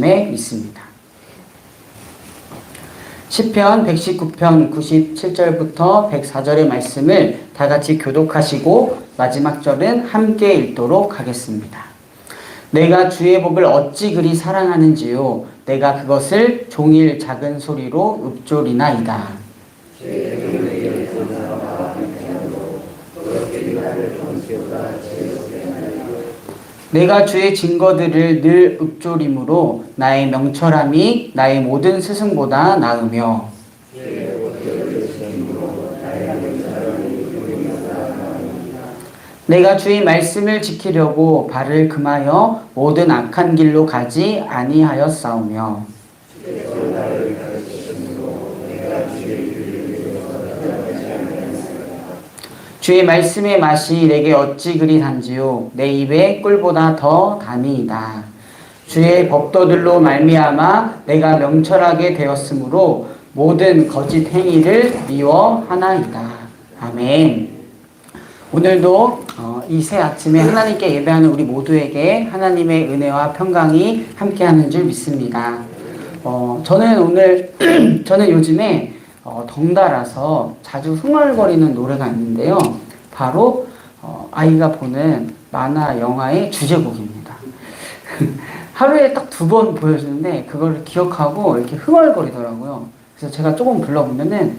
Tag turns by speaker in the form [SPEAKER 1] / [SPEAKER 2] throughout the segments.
[SPEAKER 1] 말씀에 있습니다. 시편 119편 97절부터 104절의 말씀을 다 같이 교독하시고 마지막 절은 함께 읽도록 하겠습니다. 내가 주의 법을 어찌 그리 사랑하는지요. 내가 그것을 종일 작은 소리로 읊조리나이다. 내가 주의 증거들을 늘 읊조림으로 나의 명철함이 나의 모든 스승보다 나으며 내가 주의 말씀을 지키려고 발을 금하여 모든 악한 길로 가지 아니하였사오며 주의 말씀의 맛이 내게 어찌 그리 단지요 내 입에 꿀보다 더 담이이다. 주의 법도들로 말미암아 내가 명철하게 되었으므로 모든 거짓 행위를 미워하나이다. 아멘. 오늘도 이 새 아침에 하나님께 예배하는 우리 모두에게 하나님의 은혜와 평강이 함께하는 줄 믿습니다. 저는 요즘에 덩달아서 자주 흥얼거리는 노래가 있는데요. 바로 아이가 보는 만화 영화의 주제곡입니다. 하루에 딱 2번 보여주는데 그걸 기억하고 이렇게 흥얼거리더라고요. 그래서 제가 조금 불러보면은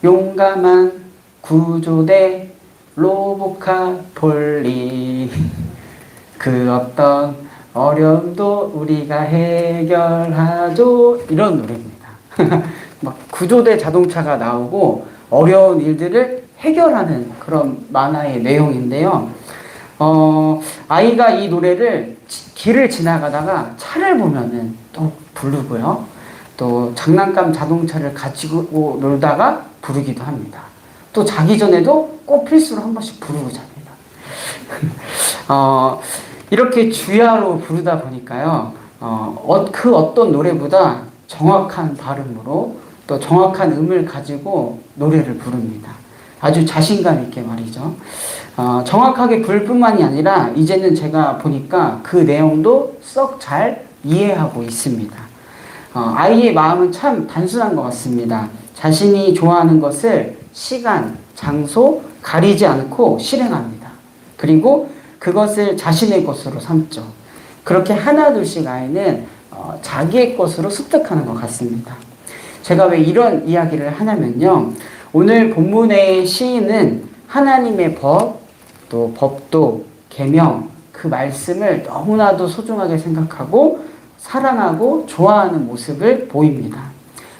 [SPEAKER 1] 용감한 구조대 로보카 폴리 그 어떤 어려움도 우리가 해결하죠. 이런 노래입니다. 막 구조대 자동차가 나오고 어려운 일들을 해결하는 그런 만화의 내용인데요. 아이가 이 노래를 길을 지나가다가 차를 보면은 또 부르고요. 또 장난감 자동차를 가지고 놀다가 부르기도 합니다. 또 자기 전에도 꼭 필수로 한 번씩 부르고 잡니다. 이렇게 주야로 부르다 보니까요. 그 어떤 노래보다 정확한 발음으로 또 정확한 음을 가지고 노래를 부릅니다. 아주 자신감 있게 말이죠. 정확하게 부를 뿐만이 아니라 이제는 제가 보니까 그 내용도 썩 잘 이해하고 있습니다. 아이의 마음은 참 단순한 것 같습니다. 자신이 좋아하는 것을 시간, 장소 가리지 않고 실행합니다. 그리고 그것을 자신의 것으로 삼죠. 그렇게 하나둘씩 아이는 자기의 것으로 습득하는 것 같습니다. 제가 왜 이런 이야기를 하냐면요. 오늘 본문의 시인은 하나님의 법, 또 법도, 계명, 그 말씀을 너무나도 소중하게 생각하고 사랑하고 좋아하는 모습을 보입니다.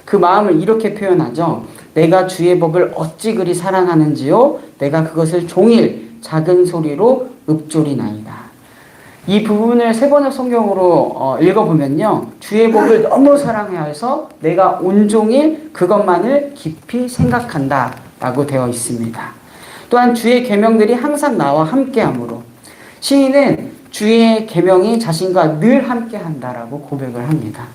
[SPEAKER 1] 그 마음을 이렇게 표현하죠. 내가 주의 법을 어찌 그리 사랑하는지요. 내가 그것을 종일 작은 소리로 읊조리나이다. 이 부분을 3번의 성경으로 읽어보면요. 주의 법을 너무 사랑해서 내가 온종일 그것만을 깊이 생각한다 라고 되어 있습니다. 또한 주의 계명들이 항상 나와 함께하므로 시인은 주의 계명이 자신과 늘 함께한다라고 고백을 합니다.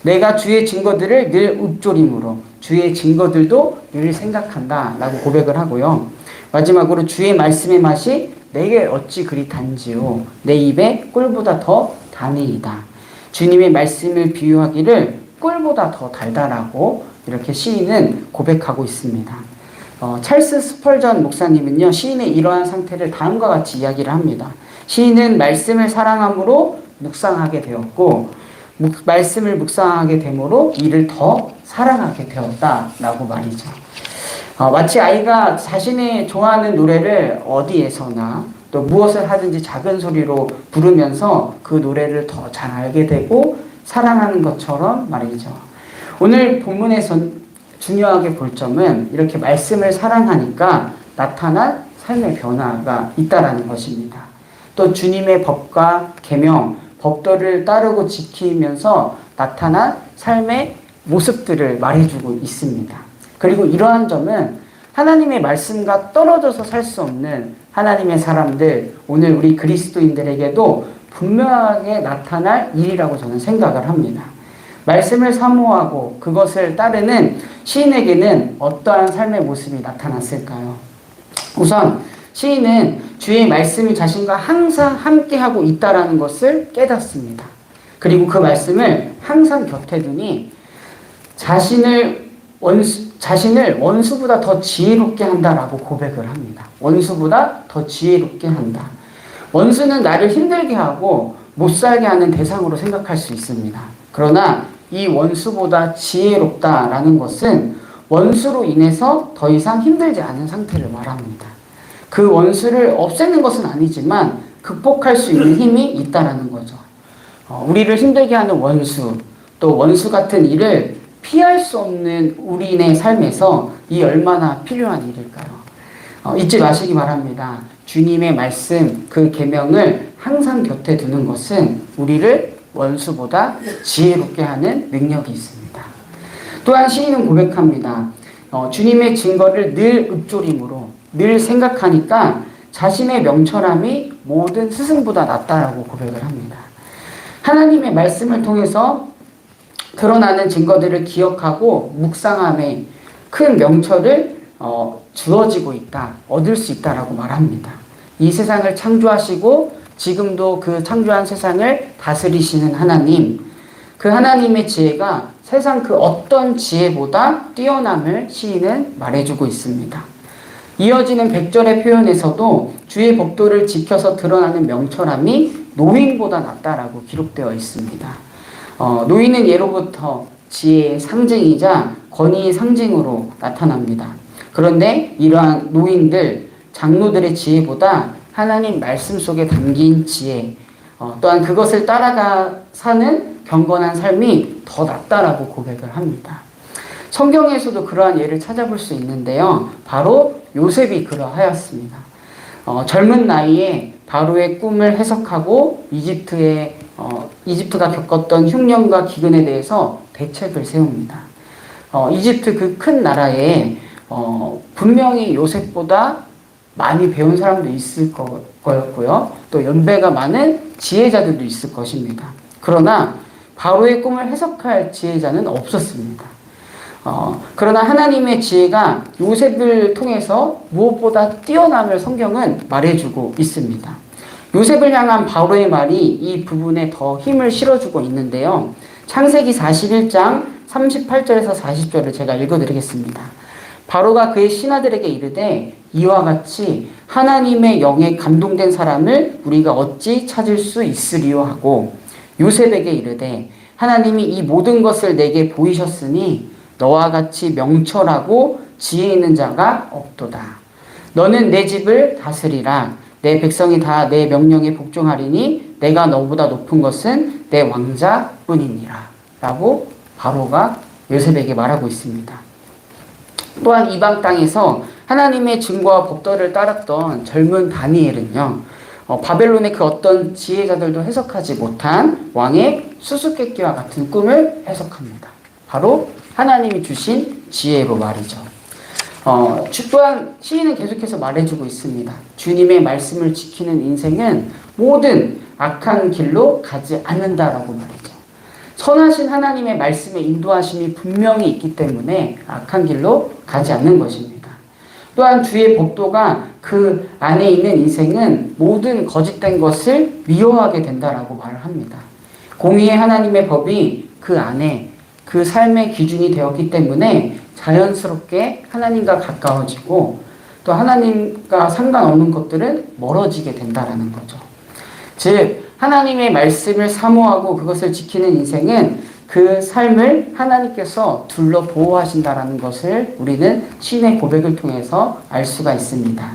[SPEAKER 1] 내가 주의 증거들을 늘 읊조림으로 주의 증거들도 늘 생각한다 라고 고백을 하고요. 마지막으로 주의 말씀의 맛이 내게 어찌 그리 단지요 내 입에 꿀보다 더 단이이다. 주님의 말씀을 비유하기를 꿀보다 더 달달하고 이렇게 시인은 고백하고 있습니다. 찰스 스펄전 목사님은요. 시인의 이러한 상태를 다음과 같이 이야기를 합니다. 시인은 말씀을 사랑함으로 묵상하게 되었고 말씀을 묵상하게 되므로 이를 더 사랑하게 되었다라고 말이죠. 마치 아이가 자신의 좋아하는 노래를 어디에서나 또 무엇을 하든지 작은 소리로 부르면서 그 노래를 더 잘 알게 되고 사랑하는 것처럼 말이죠. 오늘 본문에서 중요하게 볼 점은 이렇게 말씀을 사랑하니까 나타난 삶의 변화가 있다라는 것입니다. 또 주님의 법과 계명, 법도를 따르고 지키면서 나타난 삶의 모습들을 말해주고 있습니다. 그리고 이러한 점은 하나님의 말씀과 떨어져서 살 수 없는 하나님의 사람들, 오늘 우리 그리스도인들에게도 분명하게 나타날 일이라고 저는 생각을 합니다. 말씀을 사모하고 그것을 따르는 시인에게는 어떠한 삶의 모습이 나타났을까요? 우선 시인은 주의 말씀이 자신과 항상 함께하고 있다는 것을 깨닫습니다. 그리고 그 말씀을 항상 곁에 두니 자신을 원수보다 더 지혜롭게 한다라고 고백을 합니다. 원수보다 더 지혜롭게 한다. 원수는 나를 힘들게 하고 못 살게 하는 대상으로 생각할 수 있습니다. 그러나 이 원수보다 지혜롭다라는 것은 원수로 인해서 더 이상 힘들지 않은 상태를 말합니다. 그 원수를 없애는 것은 아니지만 극복할 수 있는 힘이 있다라는 거죠. 우리를 힘들게 하는 원수, 또 원수 같은 일을 피할 수 없는 우리의 삶에서 이 얼마나 필요한 일일까요? 잊지 마시기 바랍니다. 주님의 말씀, 그 계명을 항상 곁에 두는 것은 우리를 원수보다 지혜롭게 하는 능력이 있습니다. 또한 시인은 고백합니다. 주님의 증거를 늘 읊조림으로 늘 생각하니까 자신의 명철함이 모든 스승보다 낫다라고 고백을 합니다. 하나님의 말씀을 통해서 드러나는 증거들을 기억하고 묵상함에 큰 명철을 주어지고 있다, 얻을 수 있다라고 말합니다. 이 세상을 창조하시고 지금도 그 창조한 세상을 다스리시는 하나님, 그 하나님의 지혜가 세상 그 어떤 지혜보다 뛰어남을 시인은 말해주고 있습니다. 이어지는 100절의 표현에서도 주의 법도를 지켜서 드러나는 명철함이 노인보다 낫다라고 기록되어 있습니다. 노인은 예로부터 지혜의 상징이자 권위의 상징으로 나타납니다. 그런데 이러한 노인들, 장로들의 지혜보다 하나님 말씀 속에 담긴 지혜, 또한 그것을 따라가 사는 경건한 삶이 더 낫다라고 고백을 합니다. 성경에서도 그러한 예를 찾아볼 수 있는데요. 바로 요셉이 그러하였습니다. 젊은 나이에 바로의 꿈을 해석하고 이집트가 겪었던 흉년과 기근에 대해서 대책을 세웁니다. 이집트 그 큰 나라에 분명히 요셉보다 많이 배운 사람도 있을 거였고요. 또 연배가 많은 지혜자들도 있을 것입니다. 그러나 바로의 꿈을 해석할 지혜자는 없었습니다. 그러나 하나님의 지혜가 요셉을 통해서 무엇보다 뛰어남을 성경은 말해주고 있습니다. 요셉을 향한 바로의 말이 이 부분에 더 힘을 실어주고 있는데요. 창세기 41장 38절에서 40절을 제가 읽어드리겠습니다. 바로가 그의 신하들에게 이르되 이와 같이 하나님의 영에 감동된 사람을 우리가 어찌 찾을 수 있으리요 하고 요셉에게 이르되 하나님이 이 모든 것을 내게 보이셨으니 너와 같이 명철하고 지혜 있는 자가 없도다. 너는 내 집을 다스리라. 내 백성이 다 내 명령에 복종하리니 내가 너보다 높은 것은 내 왕자뿐이니라. 라고 바로가 요셉에게 말하고 있습니다. 또한 이방 땅에서 하나님의 증거와 법도를 따랐던 젊은 다니엘은요, 바벨론의 그 어떤 지혜자들도 해석하지 못한 왕의 수수께끼와 같은 꿈을 해석합니다. 바로 하나님이 주신 지혜로 말이죠. 또한 시인은 계속해서 말해주고 있습니다. 주님의 말씀을 지키는 인생은 모든 악한 길로 가지 않는다라고 말이죠. 선하신 하나님의 말씀에 인도하심이 분명히 있기 때문에 악한 길로 가지 않는 것입니다. 또한 주의 법도가 그 안에 있는 인생은 모든 거짓된 것을 미워하게 된다라고 말을 합니다. 공의의 하나님의 법이 그 안에 그 삶의 기준이 되었기 때문에 자연스럽게 하나님과 가까워지고 또 하나님과 상관없는 것들은 멀어지게 된다라는 거죠. 즉 하나님의 말씀을 사모하고 그것을 지키는 인생은 그 삶을 하나님께서 둘러 보호하신다라는 것을 우리는 신의 고백을 통해서 알 수가 있습니다.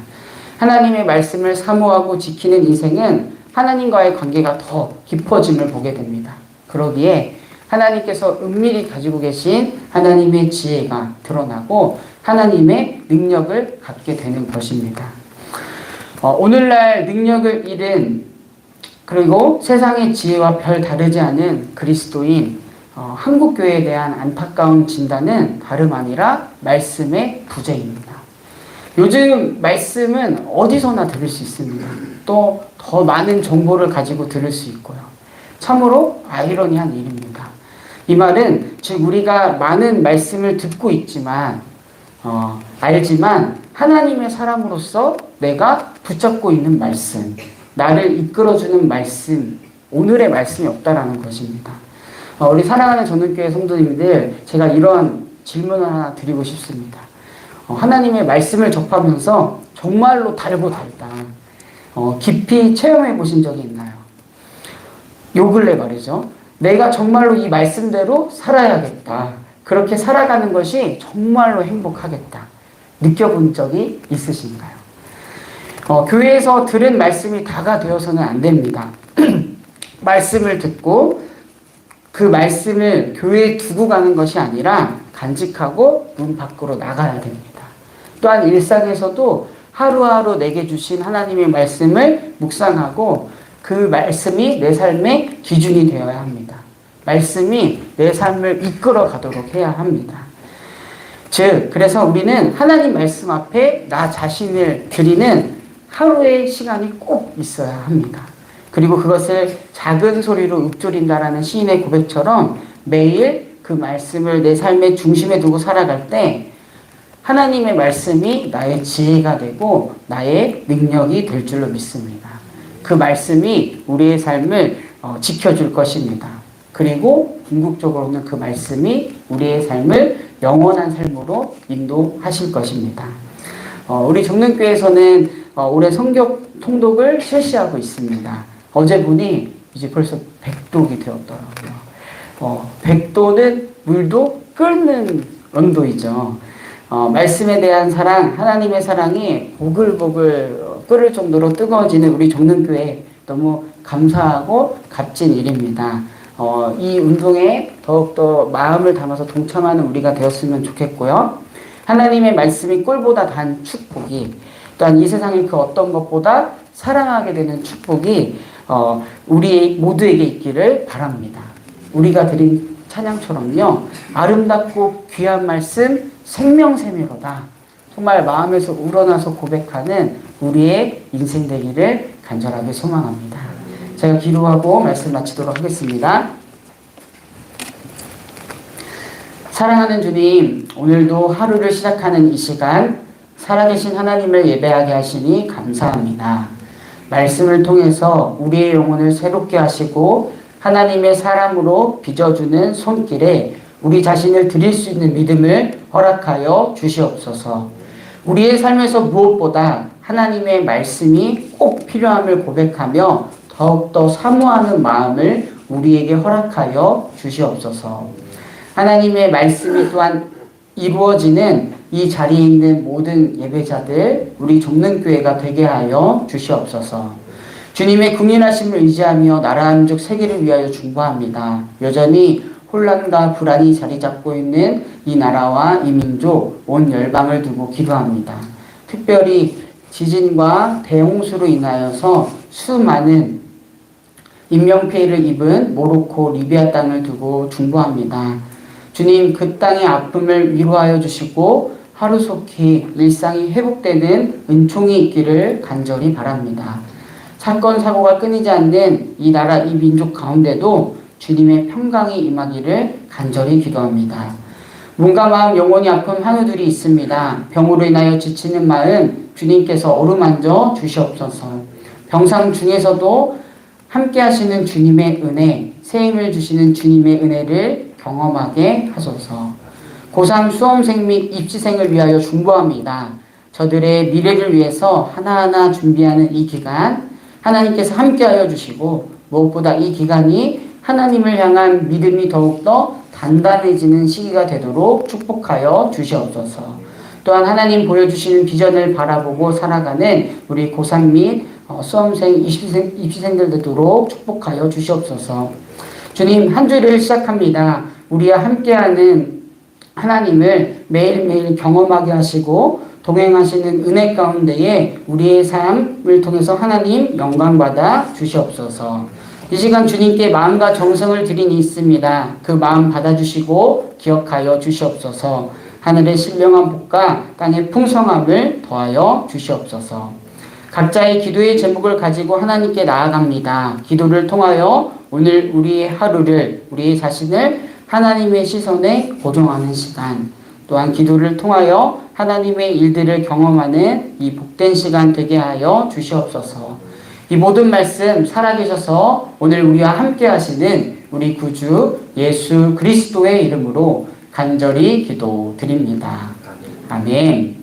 [SPEAKER 1] 하나님의 말씀을 사모하고 지키는 인생은 하나님과의 관계가 더 깊어짐을 보게 됩니다. 그러기에 하나님께서 은밀히 가지고 계신 하나님의 지혜가 드러나고 하나님의 능력을 갖게 되는 것입니다. 오늘날 능력을 잃은 그리고 세상의 지혜와 별 다르지 않은 그리스도인 한국교회에 대한 안타까운 진단은 다름 아니라 말씀의 부재입니다. 요즘 말씀은 어디서나 들을 수 있습니다. 또 더 많은 정보를 가지고 들을 수 있고요. 참으로 아이러니한 일입니다. 이 말은 즉 우리가 많은 말씀을 듣고 있지만 알지만 하나님의 사람으로서 내가 붙잡고 있는 말씀, 나를 이끌어주는 말씀, 오늘의 말씀이 없다라는 것입니다. 우리 사랑하는 전능교회 성도님들, 제가 이러한 질문을 하나 드리고 싶습니다. 하나님의 말씀을 접하면서 정말로 달고 달다, 깊이 체험해 보신 적이 있나요? 요 근래 말이죠. 내가 정말로 이 말씀대로 살아야겠다, 그렇게 살아가는 것이 정말로 행복하겠다, 느껴본 적이 있으신가요? 교회에서 들은 말씀이 다가 되어서는 안 됩니다. 말씀을 듣고 그 말씀을 교회에 두고 가는 것이 아니라 간직하고 문 밖으로 나가야 됩니다. 또한 일상에서도 하루하루 내게 주신 하나님의 말씀을 묵상하고 그 말씀이 내 삶의 기준이 되어야 합니다. 말씀이 내 삶을 이끌어 가도록 해야 합니다. 즉, 그래서 우리는 하나님 말씀 앞에 나 자신을 드리는 하루의 시간이 꼭 있어야 합니다. 그리고 그것을 작은 소리로 읊조린다라는 시인의 고백처럼 매일 그 말씀을 내 삶의 중심에 두고 살아갈 때 하나님의 말씀이 나의 지혜가 되고 나의 능력이 될 줄로 믿습니다. 그 말씀이 우리의 삶을 지켜줄 것입니다. 그리고 궁극적으로는 그 말씀이 우리의 삶을 영원한 삶으로 인도하실 것입니다. 우리 정릉교회에서는 올해 성경 통독을 실시하고 있습니다. 어제 보니 이제 벌써 100독이 되었더라고요. 100도는 물도 끓는 온도이죠. 말씀에 대한 사랑, 하나님의 사랑이 보글보글 끓을 정도로 뜨거워지는 우리 정릉교회, 너무 감사하고 값진 일입니다. 이 운동에 더욱더 마음을 담아서 동참하는 우리가 되었으면 좋겠고요. 하나님의 말씀이 꿀보다 단 축복이, 또한 이 세상의 그 어떤 것보다 사랑하게 되는 축복이 우리 모두에게 있기를 바랍니다. 우리가 드린 찬양처럼요, 아름답고 귀한 말씀 생명샘이로다, 정말 마음에서 우러나서 고백하는 우리의 인생 되기를 간절하게 소망합니다. 제가 기도하고 말씀 마치도록 하겠습니다. 사랑하는 주님, 오늘도 하루를 시작하는 이 시간 살아계신 하나님을 예배하게 하시니 감사합니다. 말씀을 통해서 우리의 영혼을 새롭게 하시고 하나님의 사람으로 빚어주는 손길에 우리 자신을 드릴 수 있는 믿음을 허락하여 주시옵소서. 우리의 삶에서 무엇보다 하나님의 말씀이 꼭 필요함을 고백하며 더욱더 사모하는 마음을 우리에게 허락하여 주시옵소서. 하나님의 말씀이 또한 이루어지는 이 자리에 있는 모든 예배자들, 우리 정릉교회가 되게 하여 주시옵소서. 주님의 국민하심을 의지하며 나라 한족 세계를 위하여 중보합니다. 여전히 혼란과 불안이 자리 잡고 있는 이 나라와 이 민족, 온 열방을 두고 기도합니다. 특별히 지진과 대홍수로 인하여서 수많은 인명피해를 입은 모로코, 리비아 땅을 두고 중보합니다. 주님, 그 땅의 아픔을 위로하여 주시고 하루속히 일상이 회복되는 은총이 있기를 간절히 바랍니다. 사건, 사고가 끊이지 않는 이 나라, 이 민족 가운데도 주님의 평강이 임하기를 간절히 기도합니다. 몸과 마음, 영혼이 아픈 환우들이 있습니다. 병으로 인하여 지치는 마음 주님께서 어루만져 주시옵소서. 병상 중에서도 함께 하시는 주님의 은혜, 새 힘을 주시는 주님의 은혜를 경험하게 하소서. 고3 수험생 및 입시생을 위하여 중보합니다. 저들의 미래를 위해서 하나하나 준비하는 이 기간 하나님께서 함께하여 주시고 무엇보다 이 기간이 하나님을 향한 믿음이 더욱더 단단해지는 시기가 되도록 축복하여 주시옵소서. 또한 하나님 보여주시는 비전을 바라보고 살아가는 우리 고3 및 수험생, 입시생들 되도록 축복하여 주시옵소서. 주님, 한 주를 시작합니다. 우리와 함께하는 하나님을 매일매일 경험하게 하시고 동행하시는 은혜 가운데에 우리의 삶을 통해서 하나님 영광받아 주시옵소서. 이 시간 주님께 마음과 정성을 드리니 있습니다. 그 마음 받아주시고 기억하여 주시옵소서. 하늘의 신령한 복과 땅의 풍성함을 더하여 주시옵소서. 각자의 기도의 제목을 가지고 하나님께 나아갑니다. 기도를 통하여 오늘 우리의 하루를, 우리의 자신을 하나님의 시선에 고정하는 시간, 또한 기도를 통하여 하나님의 일들을 경험하는 이 복된 시간 되게 하여 주시옵소서. 이 모든 말씀 살아계셔서 오늘 우리와 함께 하시는 우리 구주 예수 그리스도의 이름으로 간절히 기도드립니다. 아멘.